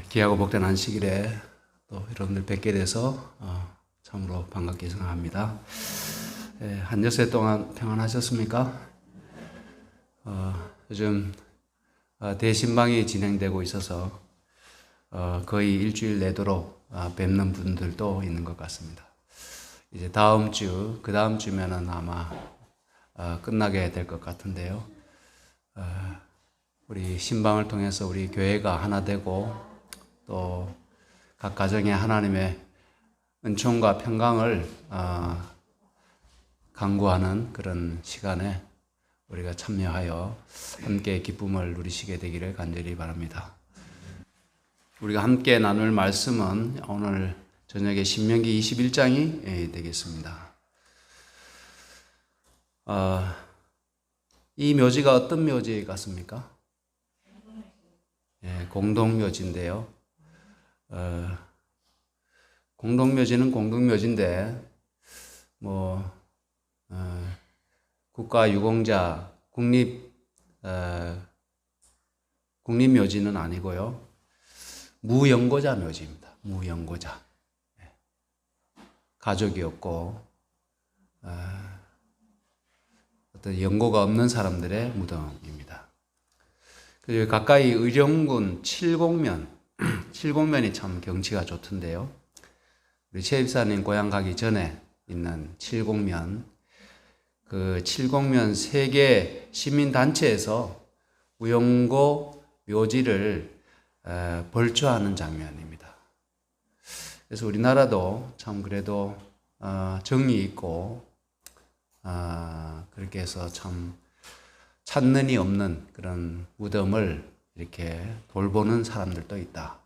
귀하고 복된 안식일에 또 여러분들 뵙게 돼서 참으로 반갑게 생각합니다. 한 여세 동안 평안하셨습니까? 요즘 대신방이 진행되고 있어서 거의 일주일 내도록 뵙는 분들도 있는 것 같습니다. 이제 다음 주, 그 다음 주면은 아마 끝나게 될 것 같은데요. 우리 신방을 통해서 우리 교회가 하나 되고 또 각 가정에 하나님의 은총과 평강을 간구하는 그런 시간에 우리가 참여하여 함께 기쁨을 누리시게 되기를 간절히 바랍니다. 우리가 함께 나눌 말씀은 오늘 저녁에 신명기 21장이 되겠습니다. 이 묘지가 어떤 묘지 같습니까? 공동묘지인데요. 공동묘지는 공동묘지인데 국가유공자 국립묘지는 아니고요. 무연고자 묘지입니다. 무연고자. 가족이 없고 어떤 연고가 없는 사람들의 무덤입니다. 그리고 가까이 의령군 칠곡면이 참 경치가 좋던데요. 우리 최 집사님 고향 가기 전에 있는 칠곡면, 그 칠곡면 세계 시민단체에서 무연고 묘지를 벌초하는 장면입니다. 그래서 우리나라도 참 그래도 정이 있고 그렇게 해서 참 찾는이 없는 그런 무덤을 이렇게 돌보는 사람들도 있다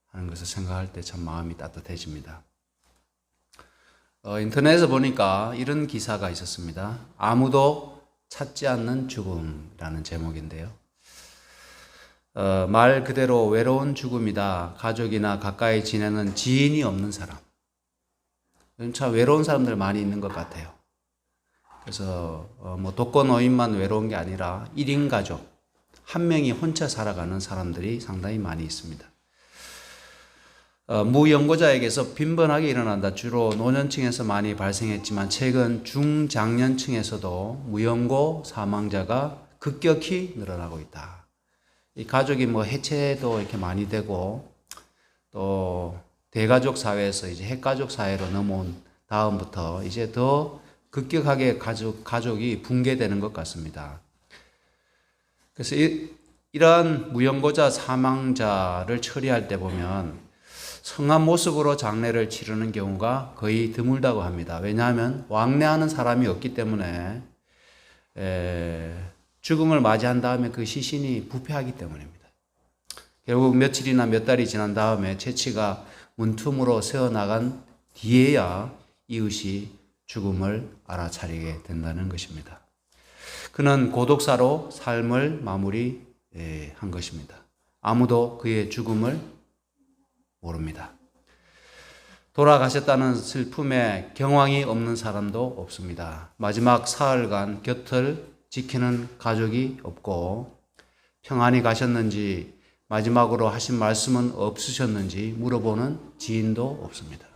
하는 것을 생각할 때 참 마음이 따뜻해집니다. 인터넷에서 보니까 이런 기사가 있었습니다. 아무도 찾지 않는 죽음이라는 제목인데요. 말 그대로 외로운 죽음이다. 가족이나 가까이 지내는 지인이 없는 사람. 참 외로운 사람들 많이 있는 것 같아요. 그래서 독거노인만 외로운 게 아니라 1인 가족, 한 명이 혼자 살아가는 사람들이 상당히 많이 있습니다. 무연고자에게서 빈번하게 일어난다. 주로 노년층에서 많이 발생했지만 최근 중장년층에서도 무연고 사망자가 급격히 늘어나고 있다. 이 가족이 해체도 이렇게 많이 되고 또 대가족 사회에서 이제 핵가족 사회로 넘어온 다음부터 이제 더 급격하게 가족이 붕괴되는 것 같습니다. 그래서 이러한 무연고자 사망자를 처리할 때 보면 성한 모습으로 장례를 치르는 경우가 거의 드물다고 합니다. 왜냐하면 왕래하는 사람이 없기 때문에 죽음을 맞이한 다음에 그 시신이 부패하기 때문입니다. 결국 며칠이나 몇 달이 지난 다음에 채취가 문틈으로 새어나간 뒤에야 이웃이 죽음을 알아차리게 된다는 것입니다. 그는 고독사로 삶을 마무리한 것입니다. 아무도 그의 죽음을 모릅니다. 돌아가셨다는 슬픔에 경황이 없는 사람도 없습니다. 마지막 사흘간 곁을 지키는 가족이 없고 평안히 가셨는지 마지막으로 하신 말씀은 없으셨는지 물어보는 지인도 없습니다.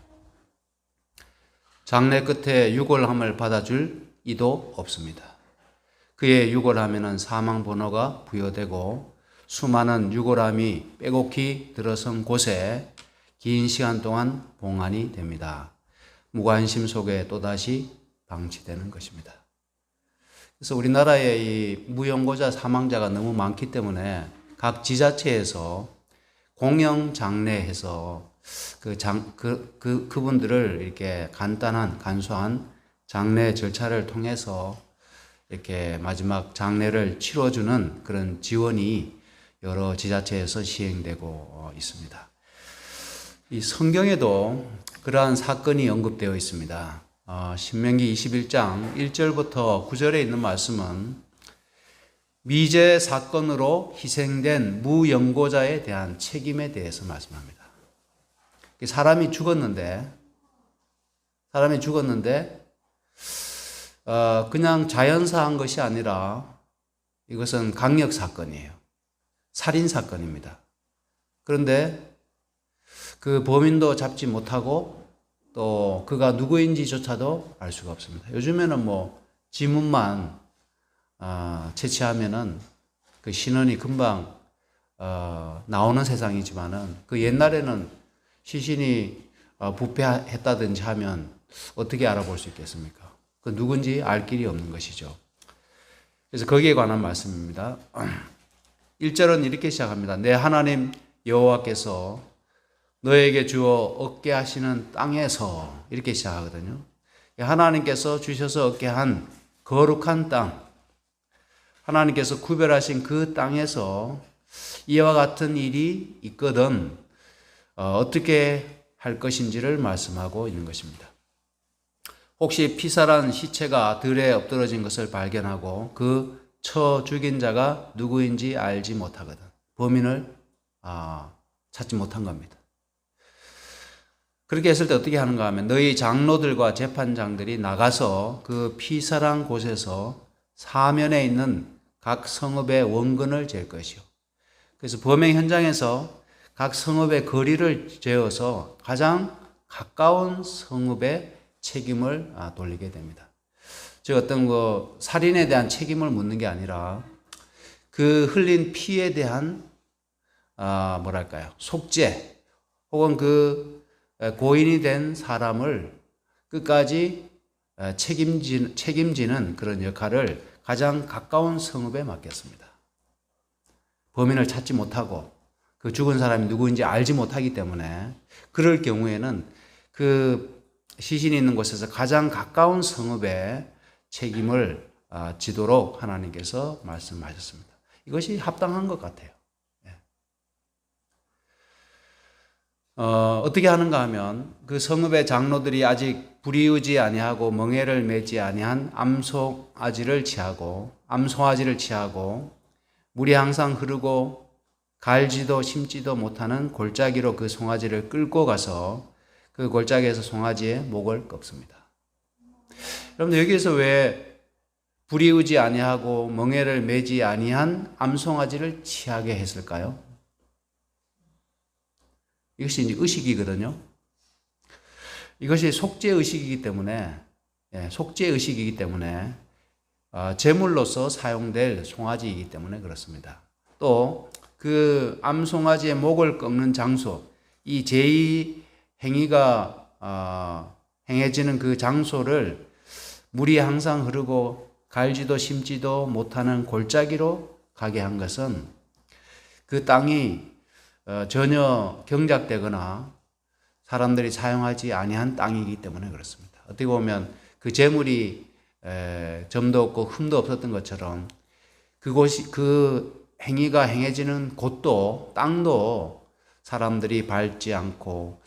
장례 끝에 유골함을 받아줄 이도 없습니다. 그의 유골함에는 사망 번호가 부여되고 수많은 유골함이 빼곡히 들어선 곳에 긴 시간 동안 봉안이 됩니다. 무관심 속에 또다시 방치되는 것입니다. 그래서 우리나라에 이 무연고자 사망자가 너무 많기 때문에 각 지자체에서 공영 장례해서 그분들을 이렇게 간소한 장례 절차를 통해서 이렇게 마지막 장례를 치러주는 그런 지원이 여러 지자체에서 시행되고 있습니다. 이 성경에도 그러한 사건이 언급되어 있습니다. 신명기 21장 1절부터 9절에 있는 말씀은 미제 사건으로 희생된 무연고자에 대한 책임에 대해서 말씀합니다. 사람이 죽었는데 그냥 자연사한 것이 아니라 이것은 강력 사건이에요. 살인 사건입니다. 그런데 그 범인도 잡지 못하고 또 그가 누구인지조차도 알 수가 없습니다. 요즘에는 뭐 지문만 채취하면은 그 신원이 금방 나오는 세상이지만은 그 옛날에는 시신이 부패했다든지 하면 어떻게 알아볼 수 있겠습니까? 그 누군지 알 길이 없는 것이죠. 그래서 거기에 관한 말씀입니다. 1절은 이렇게 시작합니다. 내 하나님 여호와께서 너에게 주어 얻게 하시는 땅에서, 이렇게 시작하거든요. 하나님께서 주셔서 얻게 한 거룩한 땅, 하나님께서 구별하신 그 땅에서 이와 같은 일이 있거든 어떻게 할 것인지를 말씀하고 있는 것입니다. 혹시 피살한 시체가 들에 엎드러진 것을 발견하고 그 쳐 죽인 자가 누구인지 알지 못하거든 범인을 찾지 못한 겁니다. 그렇게 했을 때 어떻게 하는가 하면 너희 장로들과 재판장들이 나가서 그 피살한 곳에서 사면에 있는 각 성읍의 원근을 잴 것이요. 그래서 범행 현장에서 각 성읍의 거리를 재어서 가장 가까운 성읍의 책임을 돌리게 됩니다. 즉 어떤 살인에 대한 책임을 묻는 게 아니라 그 흘린 피에 대한 속죄 혹은 그 고인이 된 사람을 끝까지 책임지는 그런 역할을 가장 가까운 성읍에 맡겼습니다. 범인을 찾지 못하고 그 죽은 사람이 누구인지 알지 못하기 때문에 그럴 경우에는 그 시신이 있는 곳에서 가장 가까운 성읍에 책임을 지도록 하나님께서 말씀하셨습니다. 이것이 합당한 것 같아요. 어떻게 하는가 하면 그 성읍의 장로들이 아직 불이우지 아니하고 멍에를 매지 아니한 암송아지를 취하고 물이 항상 흐르고 갈지도 심지도 못하는 골짜기로 그 송아지를 끌고 가서 그 골짜기에서 송아지의 목을 꺾습니다. 여러분 여기에서 왜 불이우지 아니하고 멍에를 매지 아니한 암송아지를 취하게 했을까요? 이것이 이제 의식이거든요. 이것이 속죄의식이기 때문에 제물로서 사용될 송아지이기 때문에 그렇습니다. 또 그 암송아지의 목을 꺾는 장소, 이 제2 행위가 행해지는 그 장소를 물이 항상 흐르고 갈지도 심지도 못하는 골짜기로 가게 한 것은 그 땅이 전혀 경작되거나 사람들이 사용하지 아니한 땅이기 때문에 그렇습니다. 어떻게 보면 그 재물이 점도 없고 흠도 없었던 것처럼 그곳이 그 행위가 행해지는 곳도 땅도 사람들이 밟지 않고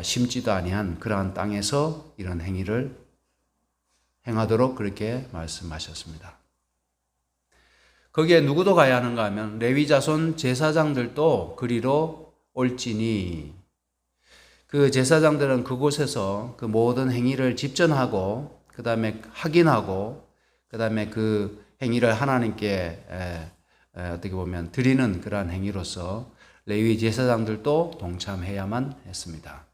심지도 아니한 그러한 땅에서 이런 행위를 행하도록 그렇게 말씀하셨습니다. 거기에 누구도 가야 하는가 하면 레위 자손 제사장들도 그리로 올지니, 그 제사장들은 그곳에서 그 모든 행위를 집전하고 그 다음에 확인하고 그 다음에 그 행위를 하나님께 어떻게 보면 드리는 그러한 행위로서 레위 제사장들도 동참해야만 했습니다.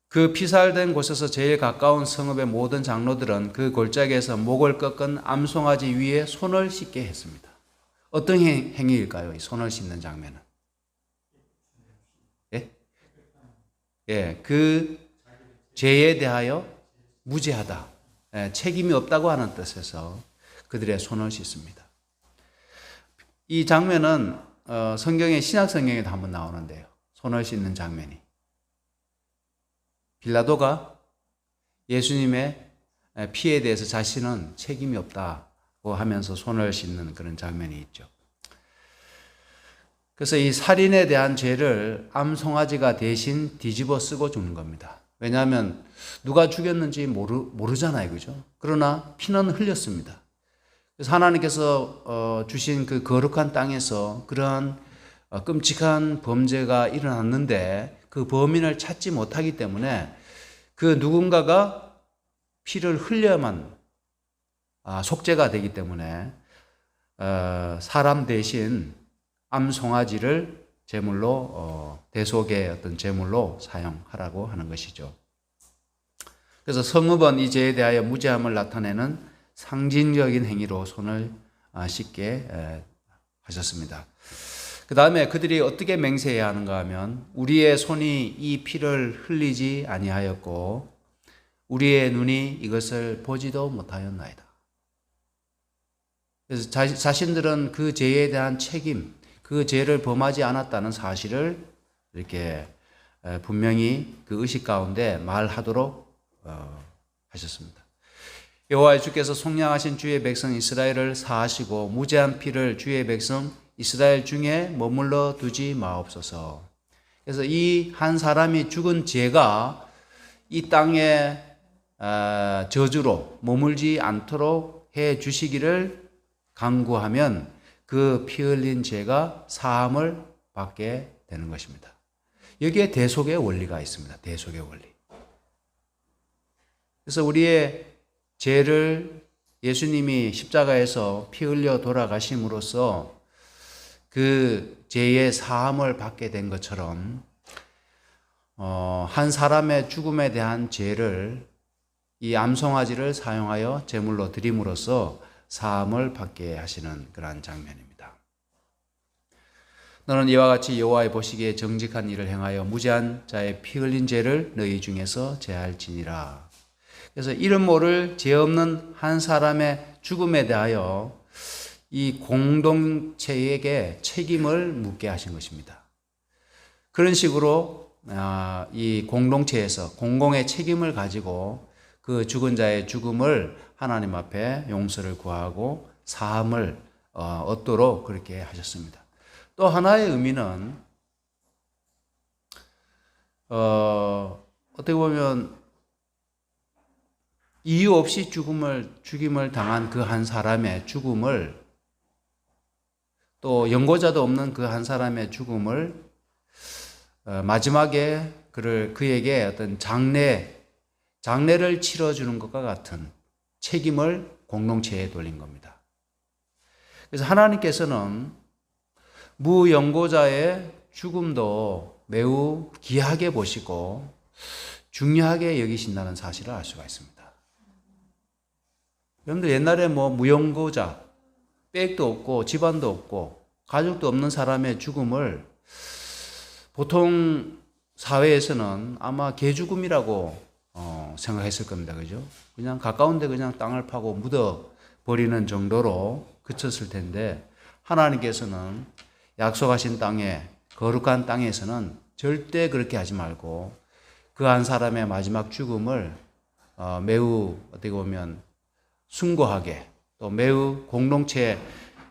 그 피살된 곳에서 제일 가까운 성읍의 모든 장로들은 그 골짜기에서 목을 꺾은 암송아지 위에 손을 씻게 했습니다. 어떤 행위일까요? 이 손을 씻는 장면은. 그 죄에 대하여 무죄하다, 책임이 없다고 하는 뜻에서 그들의 손을 씻습니다. 이 장면은 성경의 신약 성경에도 한번 나오는데요. 손을 씻는 장면이. 빌라도가 예수님의 피에 대해서 자신은 책임이 없다고 하면서 손을 씻는 그런 장면이 있죠. 그래서 이 살인에 대한 죄를 암송아지가 대신 뒤집어 쓰고 주는 겁니다. 왜냐하면 누가 죽였는지 모르잖아요. 그죠? 그러나 피는 흘렸습니다. 그래서 하나님께서 주신 그 거룩한 땅에서 그러한 끔찍한 범죄가 일어났는데 그 범인을 찾지 못하기 때문에 그 누군가가 피를 흘려야만 속죄가 되기 때문에 사람 대신 암송아지를 제물로 대속의 어떤 제물로 사용하라고 하는 것이죠. 그래서 성읍은 이 죄에 대하여 무죄함을 나타내는 상징적인 행위로 손을 씻게 하셨습니다. 그 다음에 그들이 어떻게 맹세해야 하는가 하면 우리의 손이 이 피를 흘리지 아니하였고 우리의 눈이 이것을 보지도 못하였나이다. 그래서 자신들은 그 죄에 대한 책임, 그 죄를 범하지 않았다는 사실을 이렇게 분명히 그 의식 가운데 말하도록 하셨습니다. 여호와의 주께서 속량하신 주의 백성 이스라엘을 사하시고 무죄한 피를 주의 백성 이스라엘 중에 머물러 두지 마옵소서. 그래서 이 한 사람이 죽은 죄가 이 땅의 저주로 머물지 않도록 해 주시기를 간구하면 그 피 흘린 죄가 사함을 받게 되는 것입니다. 여기에 대속의 원리가 있습니다. 대속의 원리. 그래서 우리의 죄를 예수님이 십자가에서 피 흘려 돌아가심으로써 그 죄의 사함을 받게 된 것처럼 한 사람의 죽음에 대한 죄를 이 암송아지를 사용하여 제물로 드림으로써 사함을 받게 하시는 그러한 장면입니다. 너는 이와 같이 여호와의 보시기에 정직한 일을 행하여 무죄한 자의 피 흘린 죄를 너희 중에서 제할지니라. 그래서 이름 모를 죄 없는 한 사람의 죽음에 대하여 이 공동체에게 책임을 묻게 하신 것입니다. 그런 식으로 이 공동체에서 공공의 책임을 가지고 그 죽은 자의 죽음을 하나님 앞에 용서를 구하고 사함을 얻도록 그렇게 하셨습니다. 또 하나의 의미는 어떻게 보면 이유 없이 죽임을 당한 그 한 사람의 죽음을 또 연고자도 없는 그 한 사람의 죽음을 마지막에 그에게 어떤 장례를 치러주는 것과 같은 책임을 공동체에 돌린 겁니다. 그래서 하나님께서는 무연고자의 죽음도 매우 귀하게 보시고 중요하게 여기신다는 사실을 알 수가 있습니다. 여러분들 옛날에 무연고자, 빽도 없고 집안도 없고 가족도 없는 사람의 죽음을 보통 사회에서는 아마 개죽음이라고 생각했을 겁니다. 그죠? 그냥 가까운데 그냥 땅을 파고 묻어 버리는 정도로 그쳤을 텐데 하나님께서는 약속하신 땅에 거룩한 땅에서는 절대 그렇게 하지 말고 그 한 사람의 마지막 죽음을 매우 어떻게 보면 숭고하게 또 매우 공동체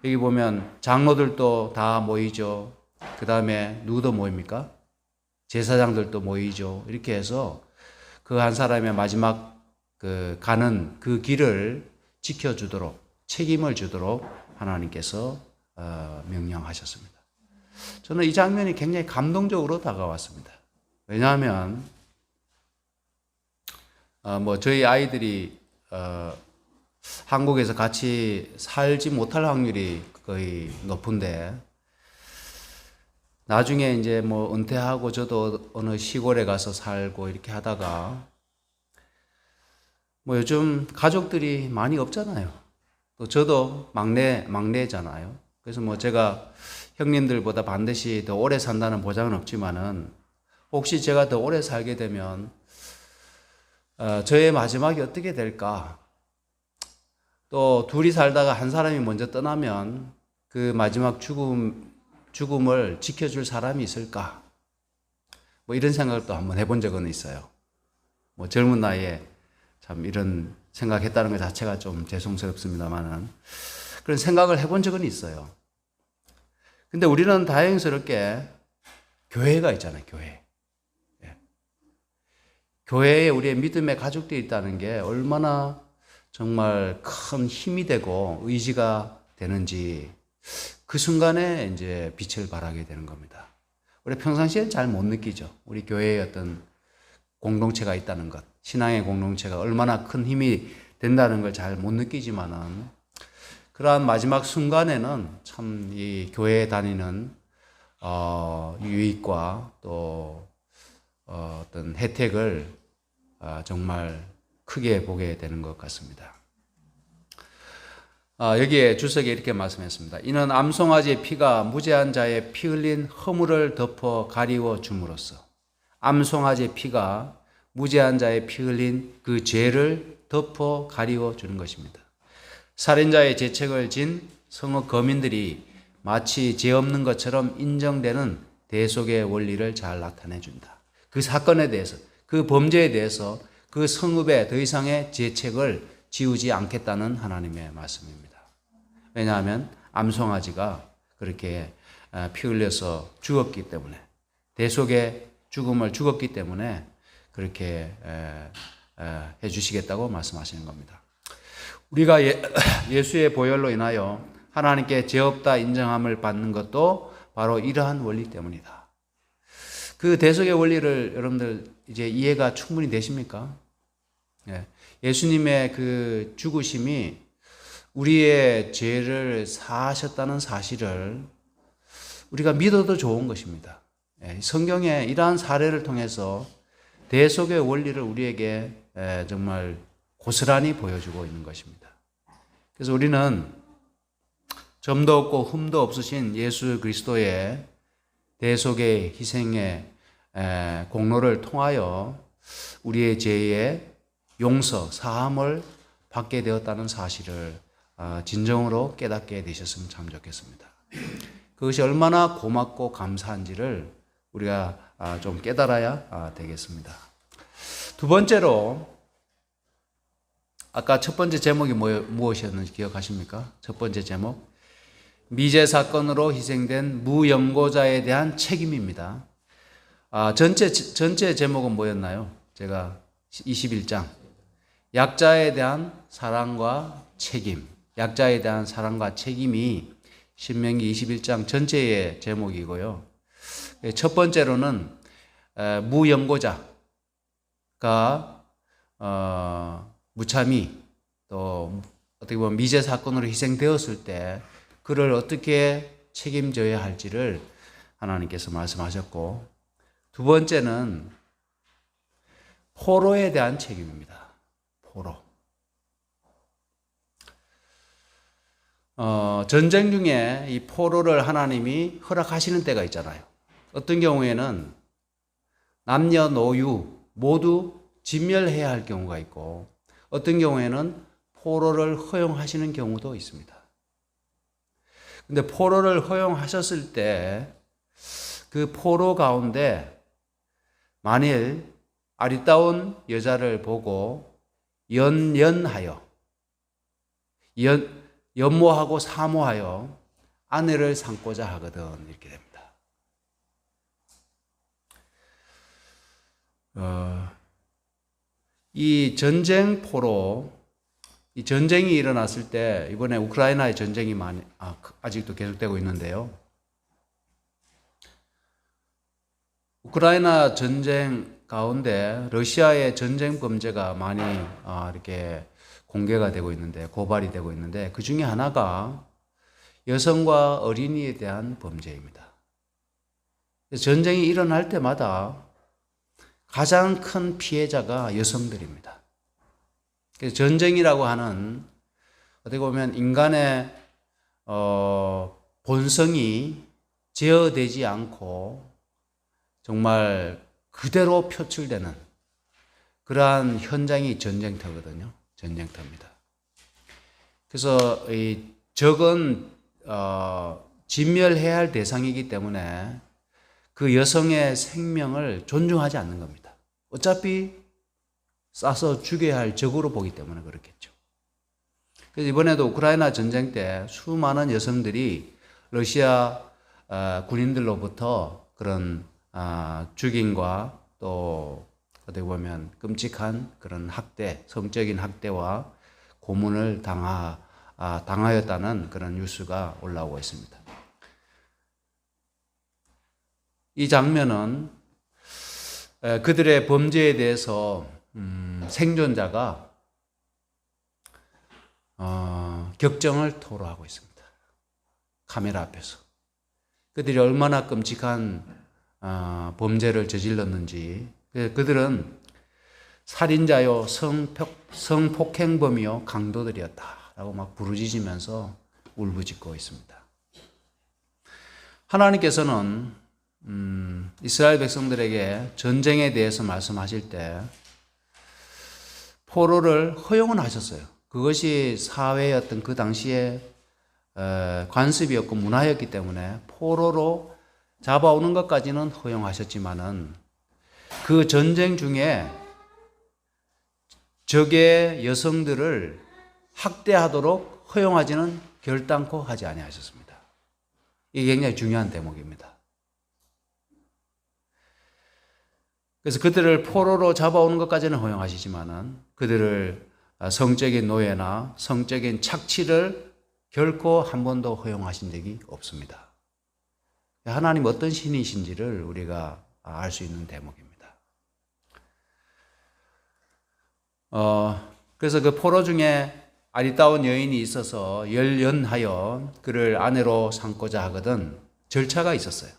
여기 보면 장로들도 다 모이죠. 그 다음에 누구도 모입니까? 제사장들도 모이죠. 이렇게 해서 그 한 사람의 마지막 가는 그 길을 지켜주도록 책임을 주도록 하나님께서 명령하셨습니다. 저는 이 장면이 굉장히 감동적으로 다가왔습니다. 왜냐하면 저희 아이들이 한국에서 같이 살지 못할 확률이 거의 높은데 나중에 이제 은퇴하고 저도 어느 시골에 가서 살고 이렇게 하다가 요즘 가족들이 많이 없잖아요. 또 저도 막내잖아요. 그래서 제가 형님들보다 반드시 더 오래 산다는 보장은 없지만은 혹시 제가 더 오래 살게 되면 저의 마지막이 어떻게 될까? 또 둘이 살다가 한 사람이 먼저 떠나면 그 마지막 죽음을 지켜줄 사람이 있을까? 이런 생각을 또 한번 해본 적은 있어요. 젊은 나이에 참 이런 생각했다는 것 자체가 좀 죄송스럽습니다만은 그런 생각을 해본 적은 있어요. 근데 우리는 다행스럽게 교회가 있잖아요, 교회. 교회에 우리의 믿음의 가족들이 있다는 게 얼마나 정말 큰 힘이 되고 의지가 되는지 그 순간에 이제 빛을 발하게 되는 겁니다. 우리 평상시엔 잘 못 느끼죠. 우리 교회에 어떤 공동체가 있다는 것, 신앙의 공동체가 얼마나 큰 힘이 된다는 걸 잘 못 느끼지만은 그러한 마지막 순간에는 참 이 교회에 다니는 유익과 또 어떤 혜택을 정말 크게 보게 되는 것 같습니다. 여기에 주석에 이렇게 말씀했습니다. 이는 암송아지의 피가 무죄한 자의 피 흘린 허물을 덮어 가리워 줌으로써 암송아지의 피가 무죄한 자의 피 흘린 그 죄를 덮어 가리워 주는 것입니다. 살인자의 죄책을 진 성읍 거민들이 마치 죄 없는 것처럼 인정되는 대속의 원리를 잘 나타내 준다. 그 사건에 대해서, 그 범죄에 대해서 그 성읍에 더 이상의 죄책을 지우지 않겠다는 하나님의 말씀입니다. 왜냐하면 암송아지가 그렇게 피 흘려서 죽었기 때문에, 대속의 죽음을 죽었기 때문에 그렇게 해주시겠다고 말씀하시는 겁니다. 우리가 예수의 보혈로 인하여 하나님께 죄 없다 인정함을 받는 것도 바로 이러한 원리 때문이다. 그 대속의 원리를 여러분들 이제 이해가 충분히 되십니까? 예수님의 그 죽으심이 우리의 죄를 사하셨다는 사실을 우리가 믿어도 좋은 것입니다. 성경에 이러한 사례를 통해서 대속의 원리를 우리에게 정말 고스란히 보여주고 있는 것입니다. 그래서 우리는 점도 없고 흠도 없으신 예수 그리스도의 대속의 희생의 공로를 통하여 우리의 죄의 용서, 사함을 받게 되었다는 사실을 진정으로 깨닫게 되셨으면 참 좋겠습니다. 그것이 얼마나 고맙고 감사한지를 우리가 좀 깨달아야 되겠습니다. 두 번째로, 아까 첫 번째 제목이 무엇이었는지 기억하십니까? 첫 번째 제목, 미제 사건으로 희생된 무연고자에 대한 책임입니다. 전체 제목은 뭐였나요? 제가 21장. 약자에 대한 사랑과 책임. 약자에 대한 사랑과 책임이 신명기 21장 전체의 제목이고요. 첫 번째로는 무연고자가 무참히 또 어떻게 보면 미제 사건으로 희생되었을 때 그를 어떻게 책임져야 할지를 하나님께서 말씀하셨고, 두 번째는 포로에 대한 책임입니다. 포로. 전쟁 중에 이 포로를 하나님이 허락하시는 때가 있잖아요. 어떤 경우에는 남녀노유 모두 진멸해야 할 경우가 있고, 어떤 경우에는 포로를 허용하시는 경우도 있습니다. 근데 포로를 허용하셨을 때 그 포로 가운데 만일 아리따운 여자를 보고 연모하고 사모하여 아내를 삼고자 하거든, 이렇게 됩니다. 이 전쟁 포로, 이 전쟁이 일어났을 때, 이번에 우크라이나의 전쟁이 아직도 계속되고 있는데요. 우크라이나 전쟁 가운데 러시아의 전쟁 범죄가 많이 이렇게 공개가 되고 있는데, 고발이 되고 있는데, 그 중에 하나가 여성과 어린이에 대한 범죄입니다. 전쟁이 일어날 때마다 가장 큰 피해자가 여성들입니다. 그래서 전쟁이라고 하는, 어떻게 보면 인간의 본성이 제어되지 않고 정말 그대로 표출되는 그러한 현장이 전쟁터거든요. 전쟁터입니다. 그래서 이 적은 진멸해야 할 대상이기 때문에 그 여성의 생명을 존중하지 않는 겁니다. 어차피 쏴서 죽여야 할 적으로 보기 때문에 그렇겠죠. 그래서 이번에도 우크라이나 전쟁 때 수많은 여성들이 러시아 군인들로부터 그런 죽임과 또 어떻게 보면 끔찍한 그런 학대, 성적인 학대와 고문을 당하였다는 그런 뉴스가 올라오고 있습니다. 이 장면은 그들의 범죄에 대해서 생존자가 격정을 토로하고 있습니다. 카메라 앞에서. 그들이 얼마나 끔찍한 범죄를 저질렀는지. 그들은 살인자요, 성폭행범이요, 강도들이었다라고 막 부르짖으면서 울부짖고 있습니다. 하나님께서는 이스라엘 백성들에게 전쟁에 대해서 말씀하실 때 포로를 허용은 하셨어요. 그것이 사회의 어떤 그 당시에 관습이었고 문화였기 때문에 포로로 잡아오는 것까지는 허용하셨지만은 그 전쟁 중에 적의 여성들을 학대하도록 허용하지는 결단코 하지 아니하셨습니다. 이게 굉장히 중요한 대목입니다. 그래서 그들을 포로로 잡아오는 것까지는 허용하시지만은 그들을 성적인 노예나 성적인 착취를 결코 한 번도 허용하신 적이 없습니다. 하나님 어떤 신이신지를 우리가 알 수 있는 대목입니다. 그래서 그 포로 중에 아리따운 여인이 있어서 열연하여 그를 아내로 삼고자 하거든 절차가 있었어요.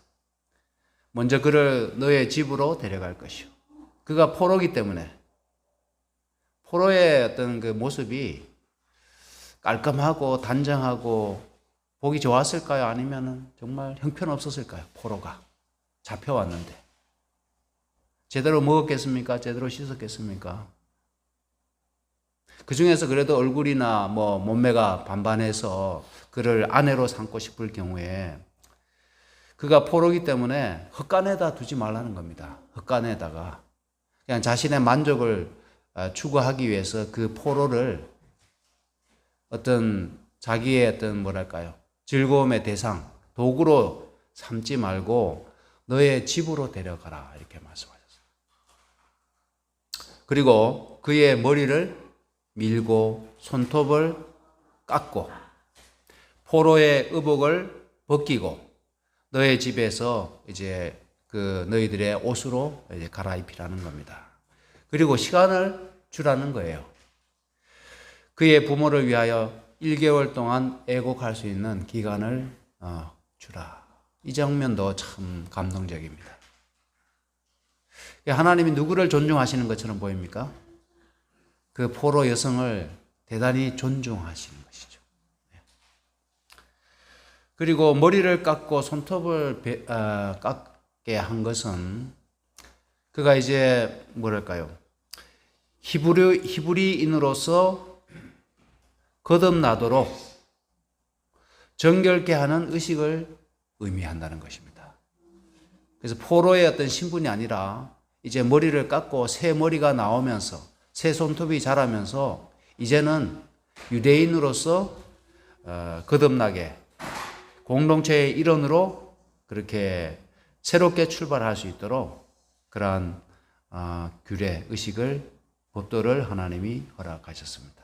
먼저 그를 너의 집으로 데려갈 것이요. 그가 포로기 때문에 포로의 어떤 그 모습이 깔끔하고 단정하고 보기 좋았을까요? 아니면 정말 형편없었을까요? 포로가 잡혀왔는데 제대로 먹었겠습니까? 제대로 씻었겠습니까? 그 중에서 그래도 얼굴이나 몸매가 반반해서 그를 아내로 삼고 싶을 경우에 그가 포로기 때문에 헛간에다 두지 말라는 겁니다. 헛간에다가 그냥 자신의 만족을 추구하기 위해서 그 포로를 어떤 자기의 어떤 즐거움의 대상, 도구로 삼지 말고 너의 집으로 데려가라 이렇게 말씀하셨어요. 그리고 그의 머리를 밀고 손톱을 깎고 포로의 의복을 벗기고 너의 집에서 이제 그 너희들의 옷으로 이제 갈아입히라는 겁니다. 그리고 시간을 주라는 거예요. 그의 부모를 위하여 1개월 동안 애곡할 수 있는 기간을 주라. 이 장면도 참 감동적입니다. 하나님이 누구를 존중하시는 것처럼 보입니까? 그 포로 여성을 대단히 존중하시는 것이죠. 그리고 머리를 깎고 손톱을 깎게 한 것은 그가 이제 히브리인으로서 거듭나도록 정결케 하는 의식을 의미한다는 것입니다. 그래서 포로의 어떤 신분이 아니라 이제 머리를 깎고 새 머리가 나오면서 새 손톱이 자라면서 이제는 유대인으로서 거듭나게 공동체의 일원으로 그렇게 새롭게 출발할 수 있도록 그러한 규례, 의식을, 법도를 하나님이 허락하셨습니다.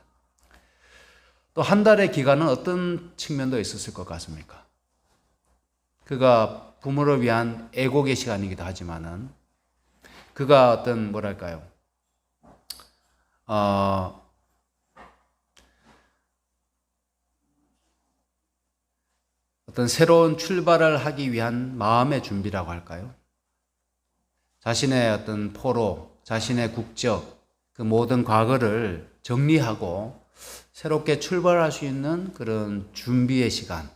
또 한 달의 기간은 어떤 측면도 있었을 것 같습니까? 그가 부모를 위한 애곡의 시간이기도 하지만은 그가 어떤 어떤 새로운 출발을 하기 위한 마음의 준비라고 할까요? 자신의 어떤 포로, 자신의 국적, 그 모든 과거를 정리하고 새롭게 출발할 수 있는 그런 준비의 시간,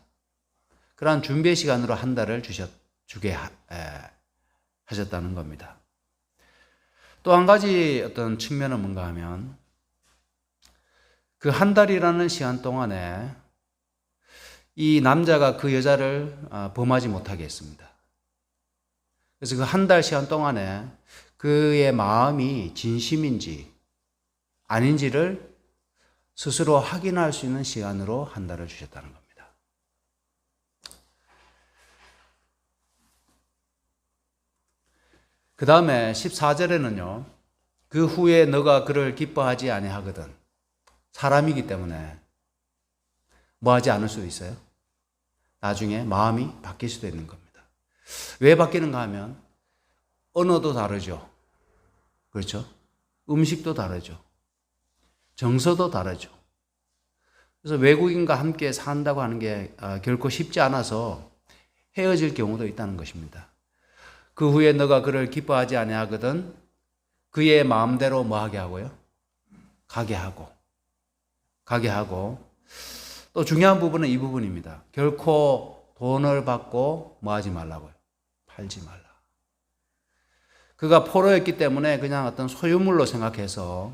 그러한 준비의 시간으로 한 달을 주게 하셨다는 겁니다. 또 한 가지 어떤 측면은 뭔가 하면 그 한 달이라는 시간 동안에 이 남자가 그 여자를 범하지 못하게 했습니다. 그래서 그 한 달 시간 동안에 그의 마음이 진심인지 아닌지를 스스로 확인할 수 있는 시간으로 한 달을 주셨다는 겁니다. 그 다음에 14절에는요, 그 후에 너가 그를 기뻐하지 아니하거든. 사람이기 때문에 뭐 하지 않을 수도 있어요. 나중에 마음이 바뀔 수도 있는 겁니다. 왜 바뀌는가 하면 언어도 다르죠. 그렇죠? 음식도 다르죠. 정서도 다르죠. 그래서 외국인과 함께 산다고 하는 게 결코 쉽지 않아서 헤어질 경우도 있다는 것입니다. 그 후에 너가 그를 기뻐하지 아니하거든 그의 마음대로 뭐 하게 하고요? 가게 하고 또 중요한 부분은 이 부분입니다. 결코 돈을 받고 뭐 하지 말라고요? 팔지 말라. 그가 포로였기 때문에 그냥 어떤 소유물로 생각해서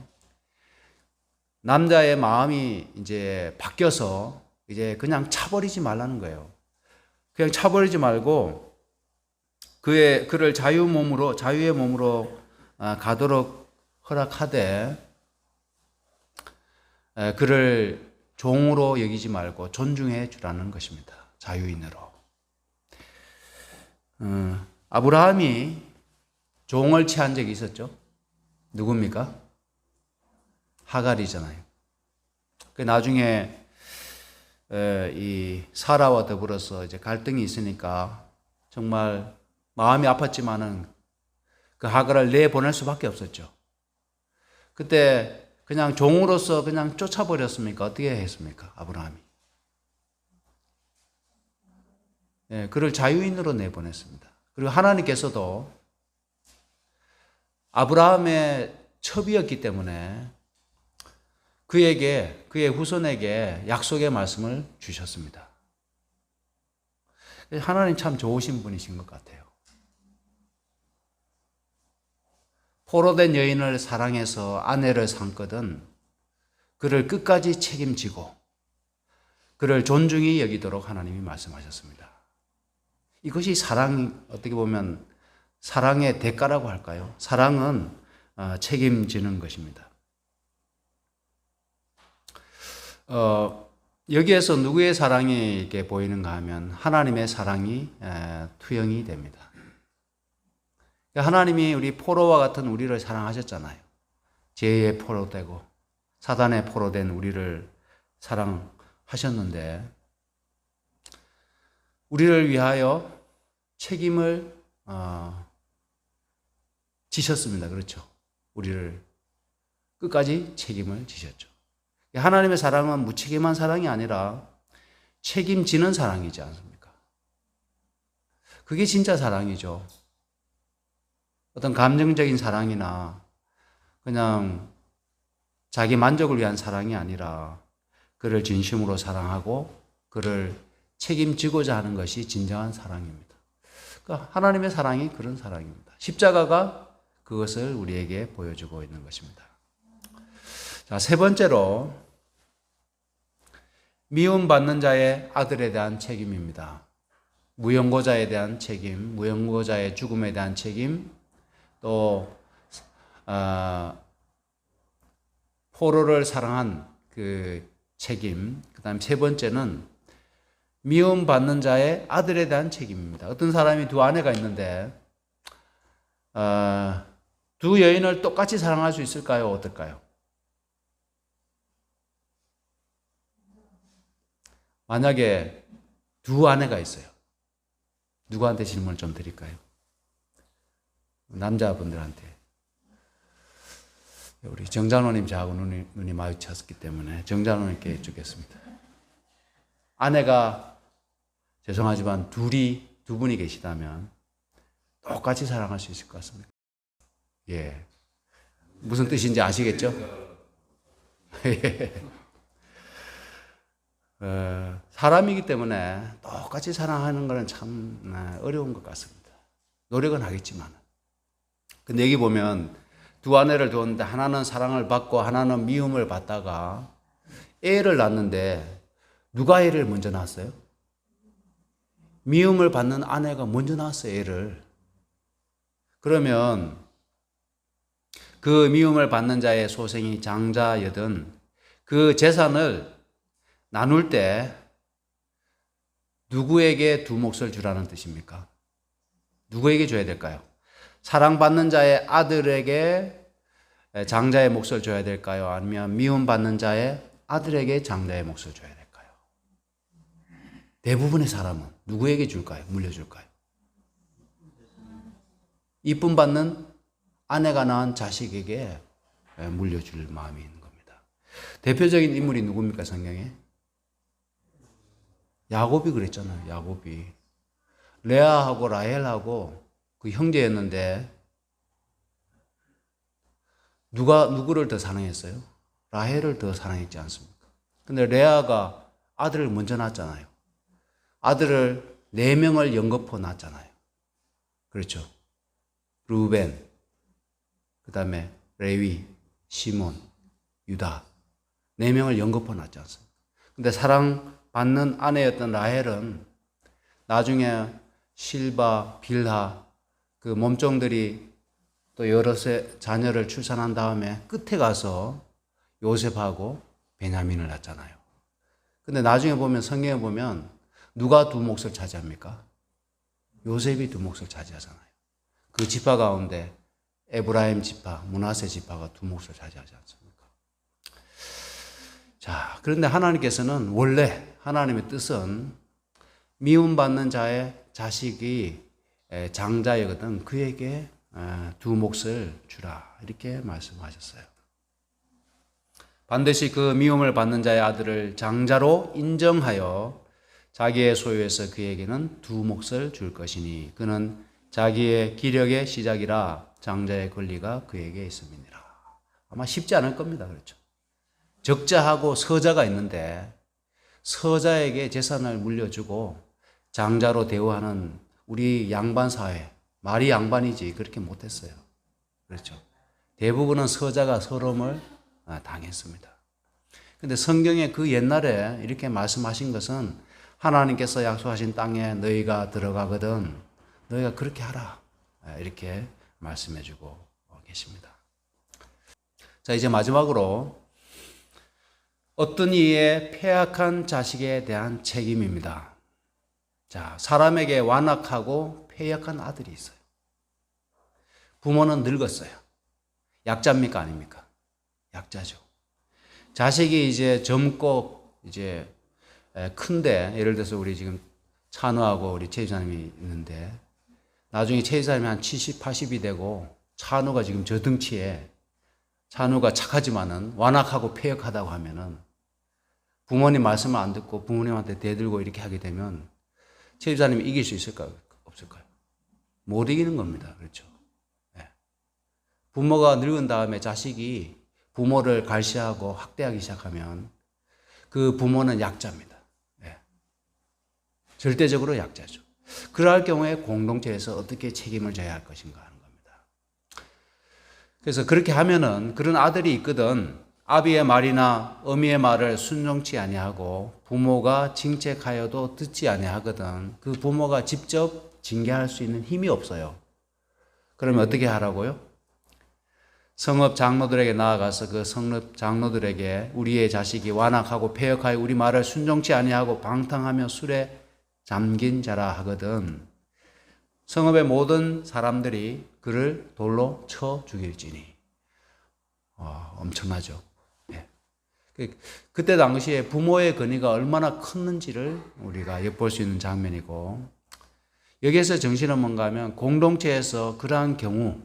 남자의 마음이 이제 바뀌어서 이제 그냥 차버리지 말라는 거예요. 그냥 차버리지 말고 그를 자유의 몸으로 가도록 허락하되 그를 종으로 여기지 말고 존중해 주라는 것입니다. 자유인으로. 아브라함이 종을 취한 적이 있었죠. 누굽니까? 하갈이잖아요. 나중에 이 사라와 더불어서 이제 갈등이 있으니까 정말 마음이 아팠지만은 그 하갈을 내보낼 수밖에 없었죠. 그때 그냥 종으로서 그냥 쫓아버렸습니까? 어떻게 했습니까? 아브라함이. 그를 자유인으로 내보냈습니다. 그리고 하나님께서도 아브라함의 첩이었기 때문에 그의 후손에게 약속의 말씀을 주셨습니다. 하나님 참 좋으신 분이신 것 같아요. 포로된 여인을 사랑해서 아내를 삼거든 그를 끝까지 책임지고 그를 존중히 여기도록 하나님이 말씀하셨습니다. 이것이 어떻게 보면 사랑의 대가라고 할까요? 사랑은 책임지는 것입니다. 여기에서 누구의 사랑이 이렇게 보이는가 하면 하나님의 사랑이 투영이 됩니다. 하나님이 우리 포로와 같은 우리를 사랑하셨잖아요. 죄의 포로되고 사단의 포로된 우리를 사랑하셨는데 우리를 위하여 책임을 지셨습니다. 그렇죠? 우리를 끝까지 책임을 지셨죠. 하나님의 사랑은 무책임한 사랑이 아니라 책임지는 사랑이지 않습니까? 그게 진짜 사랑이죠. 어떤 감정적인 사랑이나 그냥 자기 만족을 위한 사랑이 아니라 그를 진심으로 사랑하고 그를 책임지고자 하는 것이 진정한 사랑입니다. 그러니까 하나님의 사랑이 그런 사랑입니다. 십자가가 그것을 우리에게 보여주고 있는 것입니다. 자, 세 번째로 미움받는 자의 아들에 대한 책임입니다. 무용고자에 대한 책임, 무용고자의 죽음에 대한 책임, 또 포로를 사랑한 그 책임, 그 다음 세 번째는 미움받는 자의 아들에 대한 책임입니다. 어떤 사람이 두 아내가 있는데 두 여인을 똑같이 사랑할 수 있을까요? 어떨까요? 만약에 두 아내가 있어요. 누구한테 질문을 좀 드릴까요? 남자분들한테. 우리 정장로님 저하고 눈이 마주쳤기 때문에 정장로님께 여쭙겠습니다. 아내가 죄송하지만 두 분이 계시다면 똑같이 사랑할 수 있을 것 같습니다. 예. 무슨 뜻인지 아시겠죠? 예. 사람이기 때문에 똑같이 사랑하는 것은 참 어려운 것 같습니다. 노력은 하겠지만. 근데 여기 보면 두 아내를 두었는데 하나는 사랑을 받고 하나는 미움을 받다가 애를 낳는데 누가 애를 먼저 낳았어요? 미움을 받는 아내가 먼저 낳았어요, 애를. 그러면 그 미움을 받는 자의 소생이 장자여든 그 재산을 나눌 때 누구에게 두 몫을 주라는 뜻입니까? 누구에게 줘야 될까요? 사랑받는 자의 아들에게 장자의 몫을 줘야 될까요? 아니면 미움받는 자의 아들에게 장자의 몫을 줘야 될까요? 대부분의 사람은 누구에게 줄까요? 물려줄까요? 이쁨 받는 아내가 낳은 자식에게 물려줄 마음이 있는 겁니다. 대표적인 인물이 누굽니까, 성경에? 야곱이 그랬잖아요. 야곱이. 레아하고 라헬하고 그 형제였는데 누구를 더 사랑했어요? 라헬을 더 사랑했지 않습니까? 근데 레아가 아들을 먼저 낳았잖아요. 아들을 4명을 연거푸 낳았잖아요. 그렇죠. 루벤, 그 다음에 레위, 시몬, 유다. 4명을 연거푸 낳았지 않습니까? 근데 사랑받는 아내였던 라헬은 나중에 실바, 빌하, 그 몸종들이 또 여러 자녀를 출산한 다음에 끝에 가서 요셉하고 베냐민을 낳잖아요. 근데 나중에 보면 성경에 보면 누가 두 몫을 차지합니까? 요셉이 두 몫을 차지하잖아요. 그 지파 가운데 에브라임 지파, 므낫세 지파가 두 몫을 차지하지 않습니까? 자, 그런데 하나님께서는 원래 하나님의 뜻은 미움받는 자의 자식이 장자이거든 그에게 두 몫을 주라 이렇게 말씀하셨어요. 반드시 그 미움을 받는 자의 아들을 장자로 인정하여 자기의 소유에서 그에게는 두 몫을 줄 것이니 그는 자기의 기력의 시작이라 장자의 권리가 그에게 있음이니라. 아마 쉽지 않을 겁니다. 그렇죠? 적자하고 서자가 있는데 서자에게 재산을 물려주고 장자로 대우하는 우리 양반 사회, 말이 양반이지 그렇게 못했어요. 그렇죠? 대부분은 서자가 서름을 당했습니다. 근데 성경에 그 옛날에 이렇게 말씀하신 것은 하나님께서 약속하신 땅에 너희가 들어가거든 너희가 그렇게 하라 이렇게 말씀해 주고 계십니다. 자, 이제 마지막으로 어떤 이의 패악한 자식에 대한 책임입니다. 자, 사람에게 완악하고 패역한 아들이 있어요. 부모는 늙었어요. 약자입니까? 아닙니까? 약자죠. 자식이 이제 젊고 이제 큰데 예를 들어서 우리 지금 찬우하고 우리 최 이사님이 있는데 나중에 최 이사님이 한 70, 80이 되고 찬우가 지금 저 등치에 찬우가 착하지만은 완악하고 패역하다고 하면은 부모님 말씀을 안 듣고 부모님한테 대들고 이렇게 하게 되면 최 이사님이 이길 수 있을까요? 없을까요? 못 이기는 겁니다. 그렇죠? 네. 부모가 늙은 다음에 자식이 부모를 갈시하고 학대하기 시작하면 그 부모는 약자입니다. 네. 절대적으로 약자죠. 그럴 경우에 공동체에서 어떻게 책임을 져야 할 것인가 하는 겁니다. 그래서 그렇게 하면은 그런 아들이 있거든 아비의 말이나 어미의 말을 순종치 아니하고 부모가 징책하여도 듣지 아니하거든 그 부모가 직접 징계할 수 있는 힘이 없어요. 그러면 어떻게 하라고요? 성읍 장로들에게 나아가서 그 성읍 장로들에게 우리의 자식이 완악하고 패역하여 우리 말을 순종치 아니하고 방탕하며 술에 잠긴 자라 하거든 성읍의 모든 사람들이 그를 돌로 쳐 죽일지니. 엄청나죠. 그때 당시에 부모의 권위가 얼마나 컸는지를 우리가 엿볼 수 있는 장면이고 여기에서 정신은 뭔가 하면 공동체에서 그러한 경우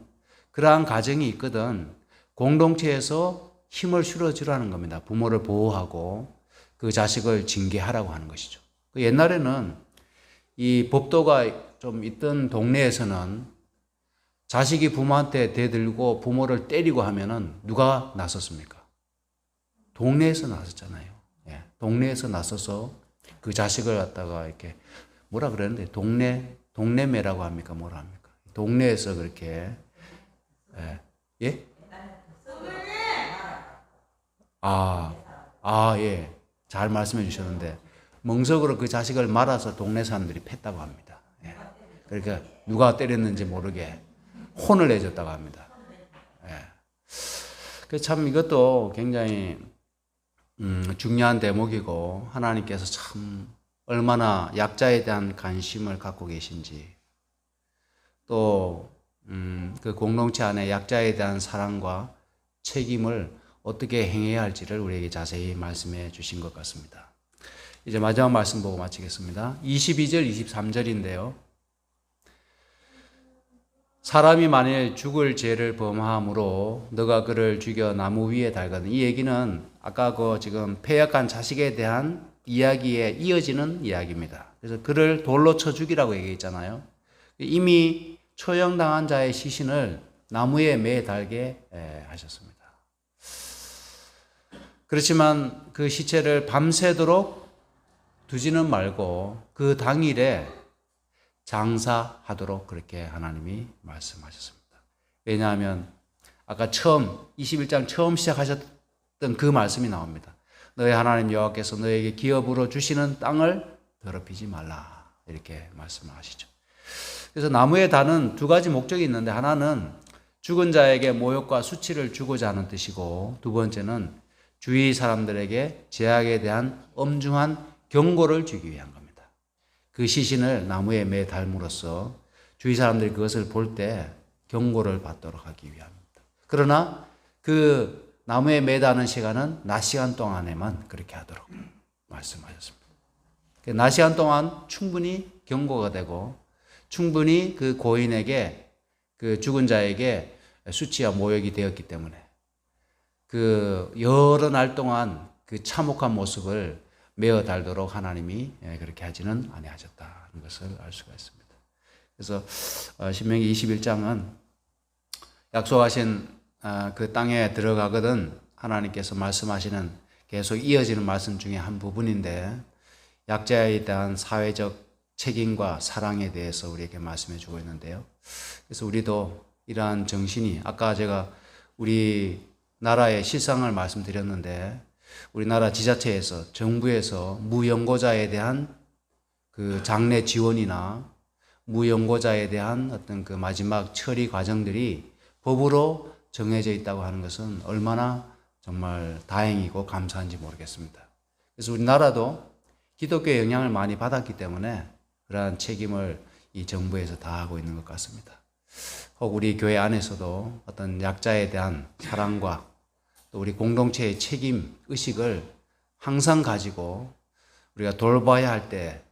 그러한 가정이 있거든 공동체에서 힘을 실어주라는 겁니다. 부모를 보호하고 그 자식을 징계하라고 하는 것이죠. 옛날에는 이 법도가 좀 있던 동네에서는 자식이 부모한테 대들고 부모를 때리고 하면은 누가 나섰습니까? 동네에서 나섰잖아요. 예, 동네에서 나서서 그 자식을 갖다가 이렇게 뭐라 그러는데 동네매라고 합니까? 뭐라 합니까? 동네에서 그렇게 예? 예. 잘 말씀해 주셨는데 멍석으로 그 자식을 말아서 동네 사람들이 팼다고 합니다. 예. 그러니까 누가 때렸는지 모르게 혼을 내줬다고 합니다. 예. 참 이것도 굉장히 중요한 대목이고 하나님께서 참 얼마나 약자에 대한 관심을 갖고 계신지 또 그 공동체 안에 약자에 대한 사랑과 책임을 어떻게 행해야 할지를 우리에게 자세히 말씀해 주신 것 같습니다. 이제 마지막 말씀 보고 마치겠습니다. 22절, 23절인데요. 사람이 만일 죽을 죄를 범함으로 너가 그를 죽여 나무 위에 달거든. 이 얘기는 아까 그 지금 패역한 자식에 대한 이야기에 이어지는 이야기입니다. 그래서 그를 돌로 쳐 죽이라고 얘기했잖아요. 이미 처형당한 자의 시신을 나무에 매달게 하셨습니다. 그렇지만 그 시체를 밤새도록 두지는 말고 그 당일에 장사하도록 그렇게 하나님이 말씀하셨습니다. 왜냐하면 아까 처음 21장 처음 시작하셨던 그 말씀이 나옵니다. 너희 하나님 여호와께서 너에게 기업으로 주시는 땅을 더럽히지 말라 이렇게 말씀을 하시죠. 그래서 나무의 단은 두 가지 목적이 있는데 하나는 죽은 자에게 모욕과 수치를 주고자 하는 뜻이고 두 번째는 주위 사람들에게 죄악에 대한 엄중한 경고를 주기 위한 겁니다. 그 시신을 나무에 매달므로써 주위 사람들이 그것을 볼 때 경고를 받도록 하기 위함입니다. 그러나 그 나무에 매다는 시간은 낮 시간 동안에만 그렇게 하도록 말씀하셨습니다. 낮 시간 동안 충분히 경고가 되고 충분히 그 고인에게 그 죽은 자에게 수치와 모욕이 되었기 때문에 그 여러 날 동안 그 참혹한 모습을 메어 달도록 하나님이 그렇게 하지는 아니하셨다는 것을 알 수가 있습니다. 그래서 신명기 21장은 약속하신 그 땅에 들어가거든 하나님께서 말씀하시는 계속 이어지는 말씀 중에 한 부분인데 약자에 대한 사회적 책임과 사랑에 대해서 우리에게 말씀해 주고 있는데요. 그래서 우리도 이러한 정신이 아까 제가 우리 나라의 실상을 말씀드렸는데 우리나라 지자체에서 정부에서 무연고자에 대한 그 장례 지원이나 무연고자에 대한 어떤 그 마지막 처리 과정들이 법으로 정해져 있다고 하는 것은 얼마나 정말 다행이고 감사한지 모르겠습니다. 그래서 우리나라도 기독교의 영향을 많이 받았기 때문에 그러한 책임을 이 정부에서 다하고 있는 것 같습니다. 혹 우리 교회 안에서도 어떤 약자에 대한 사랑과 또 우리 공동체의 책임 의식을 항상 가지고 우리가 돌봐야 할 때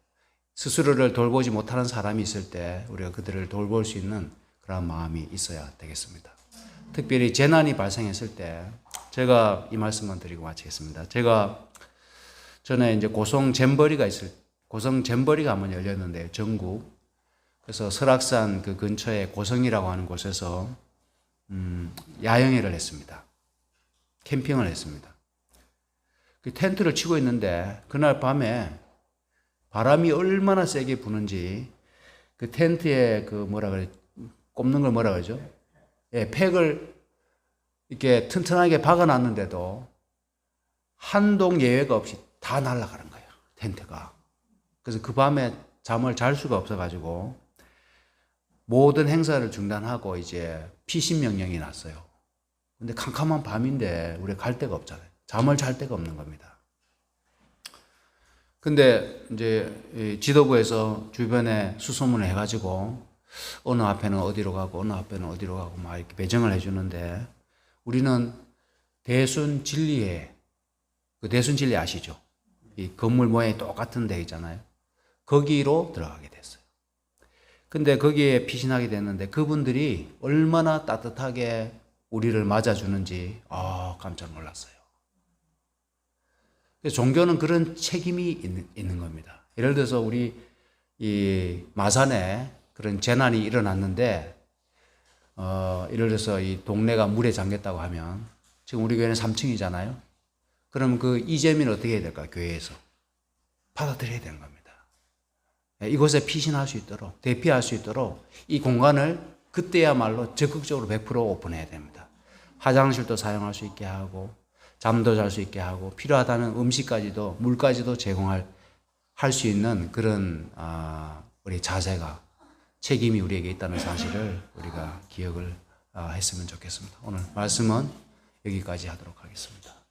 스스로를 돌보지 못하는 사람이 있을 때 우리가 그들을 돌볼 수 있는 그런 마음이 있어야 되겠습니다. 특별히 재난이 발생했을 때 제가 이 말씀만 드리고 마치겠습니다. 제가 전에 이제 고성 잼버리가 한번 열렸는데요. 전국. 그래서 설악산 그 근처에 고성이라고 하는 곳에서 야영회를 했습니다. 캠핑을 했습니다. 그 텐트를 치고 있는데 그날 밤에 바람이 얼마나 세게 부는지 그 텐트에 그 꼽는 걸 뭐라 그러죠? 예, 팩을 이렇게 튼튼하게 박아놨는데도 한동 예외가 없이 다 날아가는 거예요. 텐트가. 그래서 그 밤에 잠을 잘 수가 없어가지고 모든 행사를 중단하고 이제 피신 명령이 났어요. 근데 캄캄한 밤인데 우리가 갈 데가 없잖아요. 잠을 잘 데가 없는 겁니다. 근데 이제 지도부에서 주변에 수소문을 해가지고 어느 앞에는 어디로 가고 어느 앞에는 어디로 가고 막 이렇게 배정을 해주는데 우리는 대순진리회, 그 대순진리 아시죠? 이 건물 모양이 똑같은 데 있잖아요. 거기로 들어가게 됐어요. 근데 거기에 피신하게 됐는데 그분들이 얼마나 따뜻하게 우리를 맞아주는지 깜짝 놀랐어요. 종교는 그런 책임이 있는 겁니다. 예를 들어서 우리 이 마산에 그런 재난이 일어났는데 예를 들어서 이 동네가 물에 잠겼다고 하면 지금 우리 교회는 3층이잖아요. 그럼 그 이재민은 어떻게 해야 될까? 교회에서 받아들여야 되는 겁니다. 이곳에 피신할 수 있도록 대피할 수 있도록 이 공간을 그때야말로 적극적으로 100% 오픈해야 됩니다. 화장실도 사용할 수 있게 하고 잠도 잘 수 있게 하고 필요하다는 음식까지도 물까지도 제공할 수 있는 그런 우리 자세가 책임이 우리에게 있다는 사실을 우리가 기억을 했으면 좋겠습니다. 오늘 말씀은 여기까지 하도록 하겠습니다.